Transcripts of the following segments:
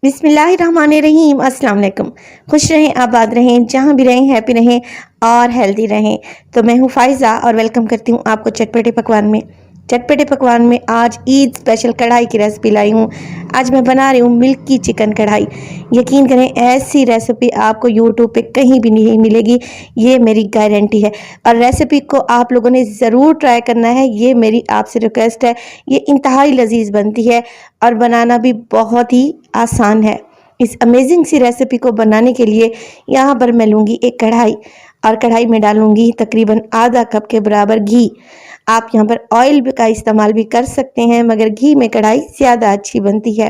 बिस्मिल्लाहिर्रहमानिर्रहीम। अस्सलाम वालेकुम। खुश रहें, आबाद रहें, जहाँ भी रहें हैप्पी रहें और हेल्दी रहें। तो मैं हूँ फ़ाइज़ा और वेलकम करती हूँ आपको चटपटे पकवान में। चटपटे पकवान में आज ईद स्पेशल कढ़ाई की रेसिपी लाई हूँ। आज मैं बना रही हूँ मिल्की चिकन कढ़ाई। यकीन करें, ऐसी रेसिपी आपको यूट्यूब पे कहीं भी नहीं मिलेगी, ये मेरी गारंटी है। और रेसिपी को आप लोगों ने ज़रूर ट्राई करना है, ये मेरी आपसे रिक्वेस्ट है। ये इंतहाई लजीज बनती है और बनाना भी बहुत ही आसान है। इस अमेजिंग सी रेसिपी को बनाने के लिए यहाँ पर मैं लूँगी एक कढ़ाई और कढ़ाई में डालूँगी तकरीबन आधा कप के बराबर घी। आप यहाँ पर ऑयल का इस्तेमाल भी कर सकते हैं, मगर घी में कढ़ाई ज़्यादा अच्छी बनती है।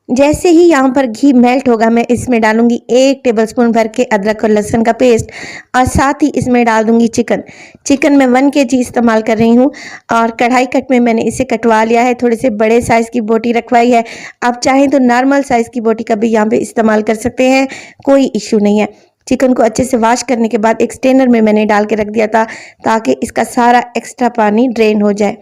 जैसे ही यहाँ पर घी मेल्ट होगा, मैं इसमें डालूंगी 1 टेबलस्पून भर के अदरक और लहसुन का पेस्ट और साथ ही इसमें डाल दूंगी चिकन मैं 1 kg इस्तेमाल कर रही हूँ। और कढ़ाई कट में मैंने इसे कटवा लिया है, थोड़े से बड़े साइज़ की बोटी रखवाई है। आप चाहें तो नॉर्मल साइज़ की बोटी का भी यहाँ पे इस्तेमाल कर सकते हैं, कोई इशू नहीं है। चिकन को अच्छे से वॉश करने के बाद एक स्ट्रेनर में मैंने डाल के रख दिया था ताकि इसका सारा एक्स्ट्रा पानी ड्रेन हो जाए।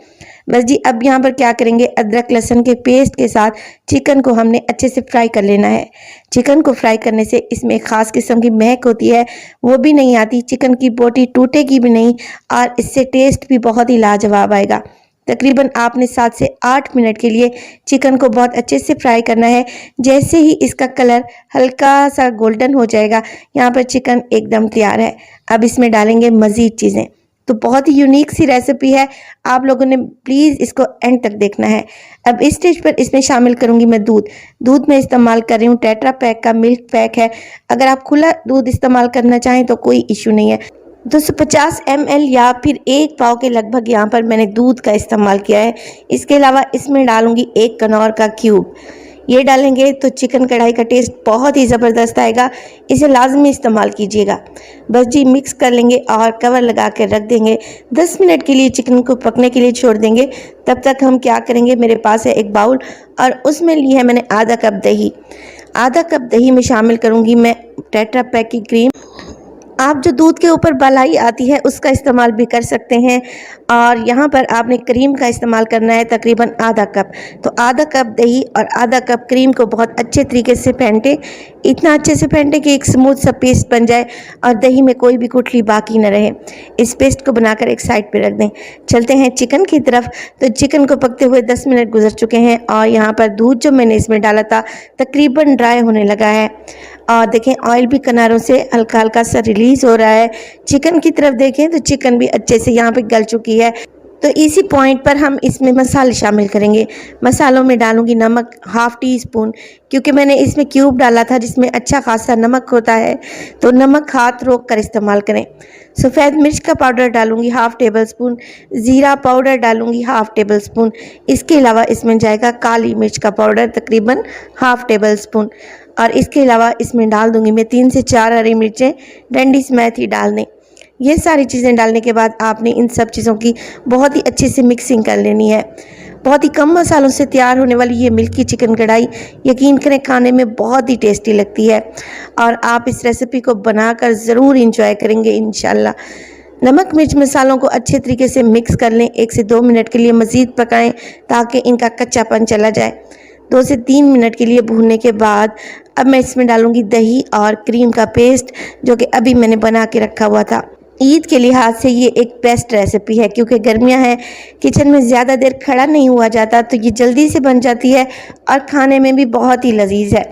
बस जी, अब यहाँ पर क्या करेंगे, अदरक लहसुन के पेस्ट के साथ चिकन को हमने अच्छे से फ्राई कर लेना है। चिकन को फ्राई करने से इसमें एक ख़ास किस्म की महक होती है, वो भी नहीं आती, चिकन की बोटी टूटेगी भी नहीं और इससे टेस्ट भी बहुत ही लाजवाब आएगा। तकरीबन आपने 7 से 8 मिनट के लिए चिकन को बहुत अच्छे से फ्राई करना है। जैसे ही इसका कलर हल्का सा गोल्डन हो जाएगा, यहाँ पर चिकन एकदम तैयार है। अब इसमें डालेंगे मज़ीद चीज़ें। तो बहुत ही यूनिक सी रेसिपी है, आप लोगों ने प्लीज़ इसको एंड तक देखना है। अब इस स्टेज पर इसमें शामिल करूंगी मैं दूध में इस्तेमाल कर रही हूँ टेट्रा पैक का मिल्क पैक है। अगर आप खुला दूध इस्तेमाल करना चाहें तो कोई इशू नहीं है। 250 ml या फिर 1 पाव के लगभग यहाँ पर मैंने दूध का इस्तेमाल किया है। इसके अलावा इसमें डालूंगी 1 कनौर का क्यूब। ये डालेंगे तो चिकन कढ़ाई का टेस्ट बहुत ही ज़बरदस्त आएगा, इसे लाजमी इस्तेमाल कीजिएगा। बस जी, मिक्स कर लेंगे और कवर लगा कर रख देंगे। 10 मिनट के लिए चिकन को पकने के लिए छोड़ देंगे। तब तक हम क्या करेंगे, मेरे पास है एक बाउल और उसमें ली है मैंने आधा कप दही। आधा कप दही में शामिल करूँगी मैं टेट्रा पैक की क्रीम। आप जो दूध के ऊपर मलाई आती है उसका इस्तेमाल भी कर सकते हैं। और यहाँ पर आपने क्रीम का इस्तेमाल करना है तकरीबन आधा कप। तो आधा कप दही और आधा कप क्रीम को बहुत अच्छे तरीके से फेंटें, इतना अच्छे से फेंटें कि एक स्मूथ सा पेस्ट बन जाए और दही में कोई भी गुठली बाकी न रहे। इस पेस्ट को बनाकर एक साइड पे रख दें। चलते हैं चिकन की तरफ। तो चिकन को पकते हुए 10 मिनट गुजर चुके हैं और यहाँ पर दूध जो मैंने इसमें डाला था तकरीबन ड्राई होने लगा है। और देखें, ऑयल भी किनारों से हल्का हल्का सा रिलीज हो रहा है। चिकन की तरफ देखें तो चिकन भी अच्छे से यहाँ पे गल चुकी है। तो इसी पॉइंट पर हम इसमें मसाले शामिल करेंगे। मसालों में डालूंगी नमक 1/2 टीस्पून, क्योंकि मैंने इसमें क्यूब डाला था जिसमें अच्छा खासा नमक होता है, तो नमक हाथ रोक कर इस्तेमाल करें। सफ़ेद मिर्च का पाउडर डालूंगी 1/2 टेबलस्पून। ज़ीरा पाउडर डालूंगी 1/2 टेबलस्पून। इसके अलावा इसमें जाएगा काली मिर्च का पाउडर तकरीबन 1/2 टेबलस्पून। और इसके अलावा इसमें डाल दूंगी मैं 3 से 4 हरी मिर्चें, डंडी समेत ही डाल दें। ये सारी चीज़ें डालने के बाद आपने इन सब चीज़ों की बहुत ही अच्छे से मिक्सिंग कर लेनी है। बहुत ही कम मसालों से तैयार होने वाली ये मिल्की चिकन कढ़ाई यकीन करें खाने में बहुत ही टेस्टी लगती है और आप इस रेसिपी को बनाकर ज़रूर इंजॉय करेंगे इंशाल्लाह। नमक मिर्च मसालों को अच्छे तरीके से मिक्स कर लें। 1 से 2 मिनट के लिए मज़ीद पकाएं ताकि इनका कच्चापन चला जाए। 2 से 3 मिनट के लिए भूनने के बाद अब मैं इसमें डालूंगी दही और क्रीम का पेस्ट, जो कि अभी मैंने बना के रखा हुआ था। ईद के लिहाज से ये एक बेस्ट रेसिपी है, क्योंकि गर्मियां हैं, किचन में ज़्यादा देर खड़ा नहीं हुआ जाता, तो ये जल्दी से बन जाती है और खाने में भी बहुत ही लजीज है।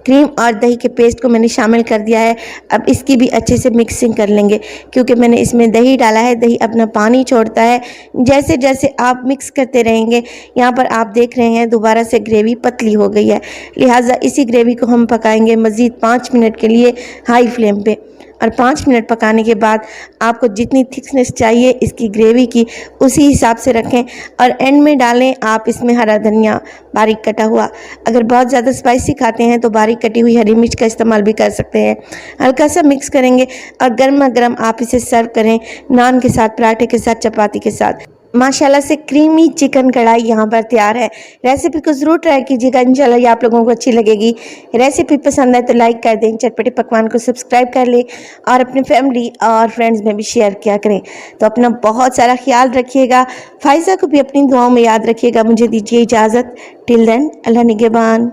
क्रीम और दही के पेस्ट को मैंने शामिल कर दिया है। अब इसकी भी अच्छे से मिक्सिंग कर लेंगे, क्योंकि मैंने इसमें दही डाला है। दही अपना पानी छोड़ता है। जैसे जैसे आप मिक्स करते रहेंगे, यहाँ पर आप देख रहे हैं दोबारा से ग्रेवी पतली हो गई है, लिहाजा इसी ग्रेवी को हम पकाएंगे मज़ीद 5 मिनट के लिए हाई फ्लेम पे। और 5 मिनट पकाने के बाद आपको जितनी थिकनेस चाहिए इसकी ग्रेवी की, उसी हिसाब से रखें और एंड में डालें आप इसमें हरा धनिया बारीक कटा हुआ। अगर बहुत ज़्यादा स्पाइसी खाते हैं तो बारीक कटी हुई हरी मिर्च का इस्तेमाल भी कर सकते हैं। हल्का सा मिक्स करेंगे और गर्मा गर्म आप इसे सर्व करें नान के साथ, पराठे के साथ, चपाती के साथ। माशाल्लाह से क्रीमी चिकन कढ़ाई यहाँ पर तैयार है। रेसिपी को ज़रूर ट्राई कीजिएगा, इंशाल्लाह ये आप लोगों को अच्छी लगेगी। रेसिपी पसंद आए तो लाइक कर दें, चटपटे पकवान को सब्सक्राइब कर लें और अपने फैमिली और फ्रेंड्स में भी शेयर किया करें। तो अपना बहुत सारा ख्याल रखिएगा। फ़ाइज़ा को भी अपनी दुआओं में याद रखिएगा। मुझे दीजिए इजाज़त। टिल देन, अल्लाह निगहबान।